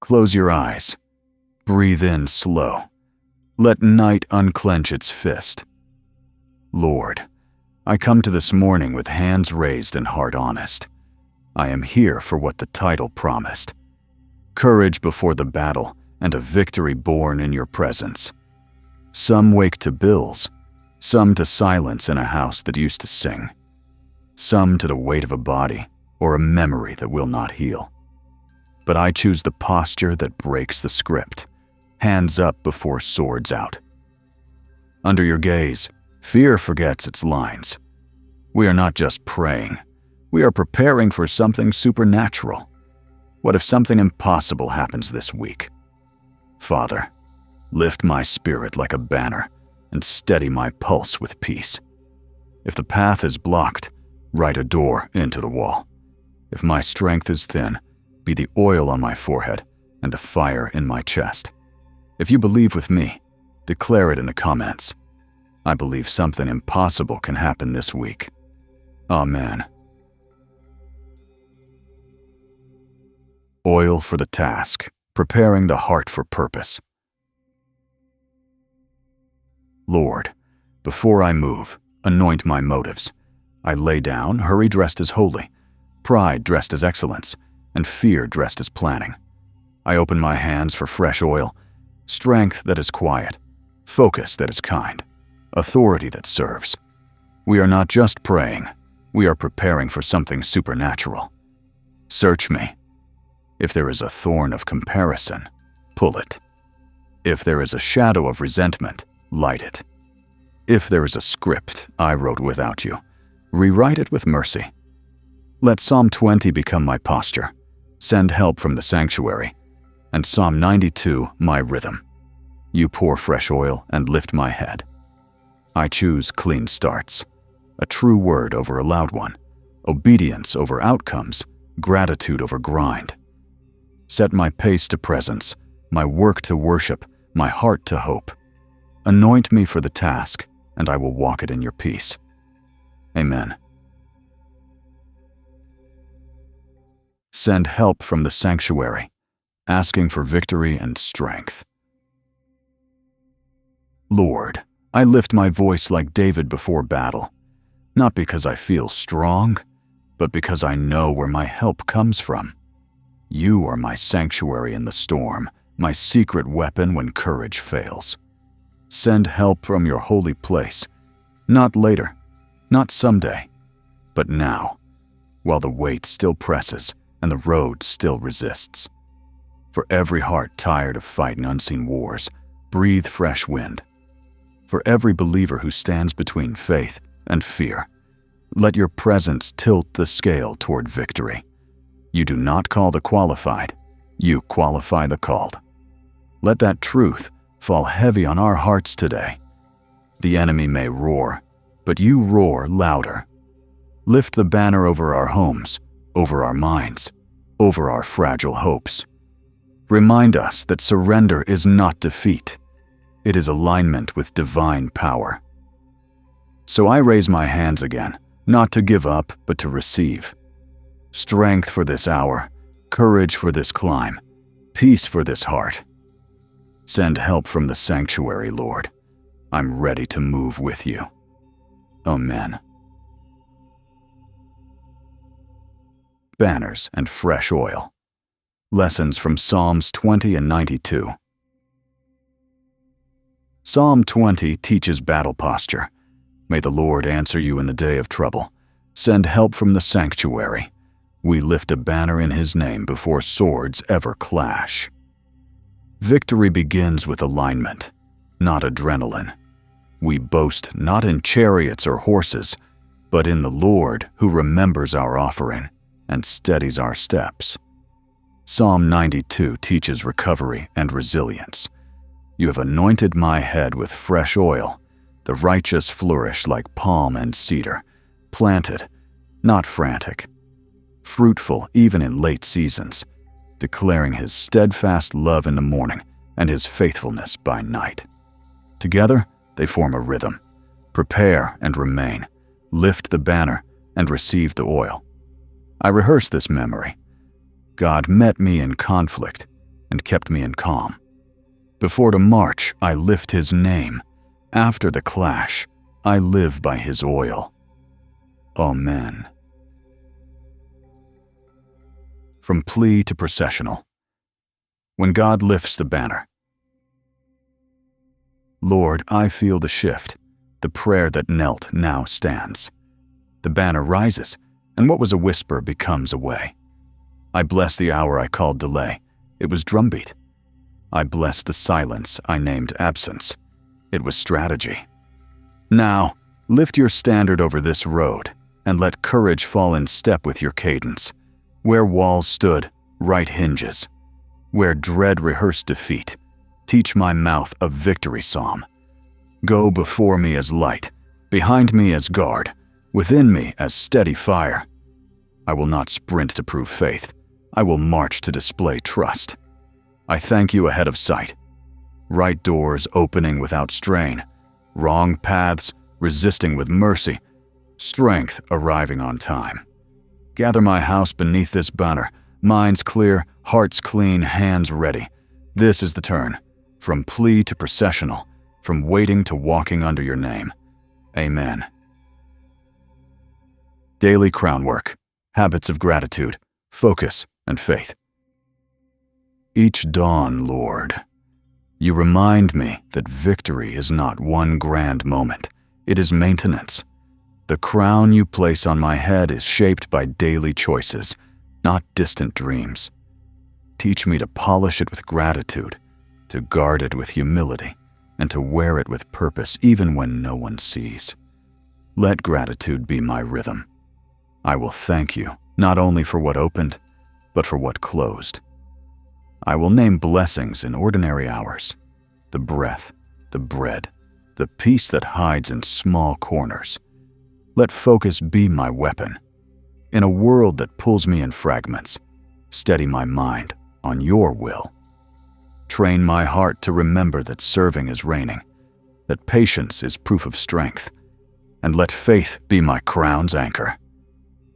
Close your eyes. Breathe in slow. Let night unclench its fist. Lord, I come to this morning with hands raised and heart honest. I am here for what the title promised. Courage before the battle and a victory born in your presence. Some wake to bills, some to silence in a house that used to sing, some to the weight of a body or a memory that will not heal. But I choose the posture that breaks the script, hands up before swords out. Under your gaze, fear forgets its lines. We are not just praying, we are preparing for something supernatural. What if something impossible happens this week? Father, lift my spirit like a banner and steady my pulse with peace. If the path is blocked, write a door into the wall. If my strength is thin, be the oil on my forehead and the fire in my chest. If you believe with me, declare it in the comments. I believe something impossible can happen this week. Amen. Oil for the task, preparing the heart for purpose. Lord, before I move, anoint my motives. I lay down, hurry dressed as holy, pride dressed as excellence, and fear dressed as planning. I open my hands for fresh oil, strength that is quiet, focus that is kind, authority that serves. We are not just praying, we are preparing for something supernatural. Search me. If there is a thorn of comparison, pull it. If there is a shadow of resentment, light it. If there is a script I wrote without you, rewrite it with mercy. Let Psalm 20 become my posture, send help from the sanctuary, and Psalm 92 my rhythm. You pour fresh oil and lift my head. I choose clean starts, a true word over a loud one, obedience over outcomes, gratitude over grind. Set my pace to presence, my work to worship, my heart to hope. Anoint me for the task, and I will walk it in your peace. Amen. Send help from the sanctuary, asking for victory and strength. Lord, I lift my voice like David before battle, not because I feel strong, but because I know where my help comes from. You are my sanctuary in the storm, my secret weapon when courage fails. Send help from your holy place, not later, not someday, but now, while the weight still presses and the road still resists. For every heart tired of fighting unseen wars, breathe fresh wind. For every believer who stands between faith and fear, let your presence tilt the scale toward victory. You do not call the qualified, you qualify the called. Let that truth fall heavy on our hearts today. The enemy may roar, but you roar louder. Lift the banner over our homes, over our minds, over our fragile hopes. Remind us that surrender is not defeat. It is alignment with divine power. So I raise my hands again, not to give up, but to receive. Strength for this hour, courage for this climb, peace for this heart. Send help from the sanctuary, Lord. I'm ready to move with you. Amen. Banners and fresh oil. Lessons from Psalms 20 and 92. Psalm 20 teaches battle posture. May the Lord answer you in the day of trouble. Send help from the sanctuary. We lift a banner in His name before swords ever clash. Victory begins with alignment, not adrenaline. We boast not in chariots or horses, but in the Lord who remembers our offering and steadies our steps. Psalm 92 teaches recovery and resilience. You have anointed my head with fresh oil. The righteous flourish like palm and cedar, planted, not frantic, fruitful even in late seasons, declaring His steadfast love in the morning and His faithfulness by night. Together, they form a rhythm. Prepare and remain, lift the banner and receive the oil. I rehearse this memory. God met me in conflict. and kept me in calm. Before to march, I lift his name. After the clash, I live by his oil. Amen. From plea to processional. When God lifts the banner. Lord, I feel the shift. The prayer that knelt now stands. The banner rises, and what was a whisper becomes a way. I bless the hour I called delay. It was drumbeat. I bless the silence I named absence. It was strategy. Now, lift your standard over this road, and let courage fall in step with your cadence. Where walls stood, right hinges. Where dread rehearsed defeat, teach my mouth a victory psalm. Go before me as light, behind me as guard, within me as steady fire. I will not sprint to prove faith. I will march to display trust. I thank you ahead of sight. Right doors opening without strain, wrong paths resisting with mercy, strength arriving on time. Gather my house beneath this banner, minds clear, hearts clean, hands ready. This is the turn, from plea to processional, from waiting to walking under your name. Amen. Daily crown work, habits of gratitude, focus, and faith. Each dawn, Lord, you remind me that victory is not one grand moment. It is maintenance. The crown you place on my head is shaped by daily choices, not distant dreams. Teach me to polish it with gratitude, to guard it with humility, and to wear it with purpose even when no one sees. Let gratitude be my rhythm. I will thank you, not only for what opened, but for what closed. I will name blessings in ordinary hours, the breath, the bread, the peace that hides in small corners. Let focus be my weapon. In a world that pulls me in fragments, steady my mind on your will. Train my heart to remember that serving is reigning, that patience is proof of strength, and let faith be my crown's anchor.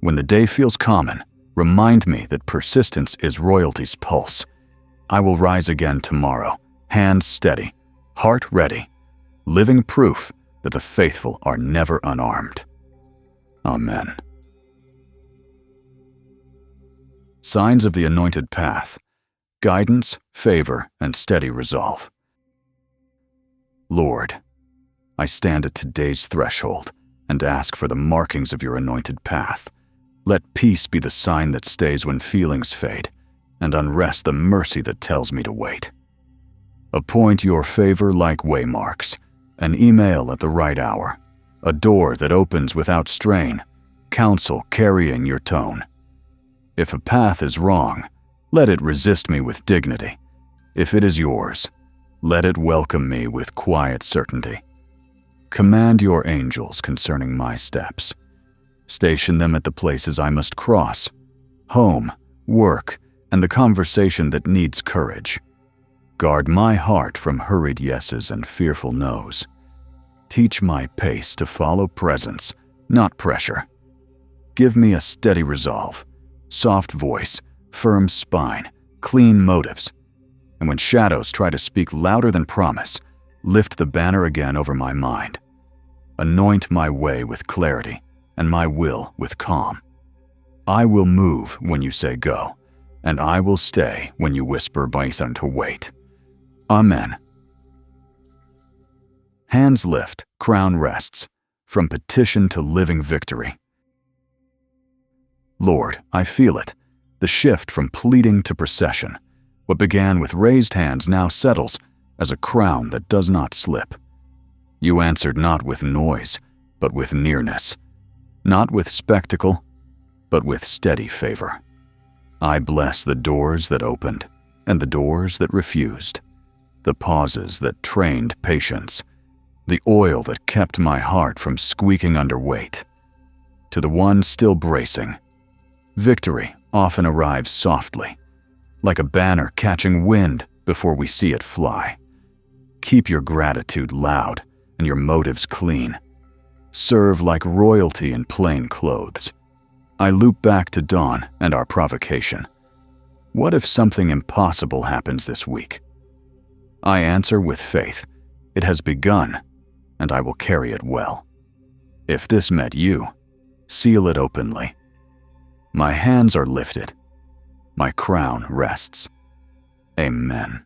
When the day feels common, remind me that persistence is royalty's pulse. I will rise again tomorrow, hands steady, heart ready, living proof that the faithful are never unarmed. Amen. Signs of the anointed path: guidance, favor, and steady resolve. Lord, I stand at today's threshold and ask for the markings of your anointed path. Let peace be the sign that stays when feelings fade, and unrest the mercy that tells me to wait. Appoint your favor like waymarks, an email at the right hour, a door that opens without strain, counsel carrying your tone. If a path is wrong, let it resist me with dignity. If it is yours, let it welcome me with quiet certainty. Command your angels concerning my steps. Station them at the places I must cross, home, work, and the conversation that needs courage. Guard my heart from hurried yeses and fearful noes. Teach my pace to follow presence, not pressure. Give me a steady resolve, soft voice, firm spine, clean motives. And when shadows try to speak louder than promise, lift the banner again over my mind. Anoint my way with clarity and my will with calm. I will move when you say go, and I will stay when you whisper bison to wait. Amen. Hands lift, crown rests, from petition to living victory. Lord, I feel it, the shift from pleading to procession. What began with raised hands now settles as a crown that does not slip. You answered not with noise, but with nearness, not with spectacle, but with steady favor. I bless the doors that opened and the doors that refused, the pauses that trained patience, the oil that kept my heart from squeaking under weight. To the one still bracing, victory often arrives softly, like a banner catching wind before we see it fly. Keep your gratitude loud and your motives clean. Serve like royalty in plain clothes. I loop back to dawn and our provocation. What if something impossible happens this week? I answer with faith. It has begun, and I will carry it well. If this met you, seal it openly. My hands are lifted. My crown rests. Amen.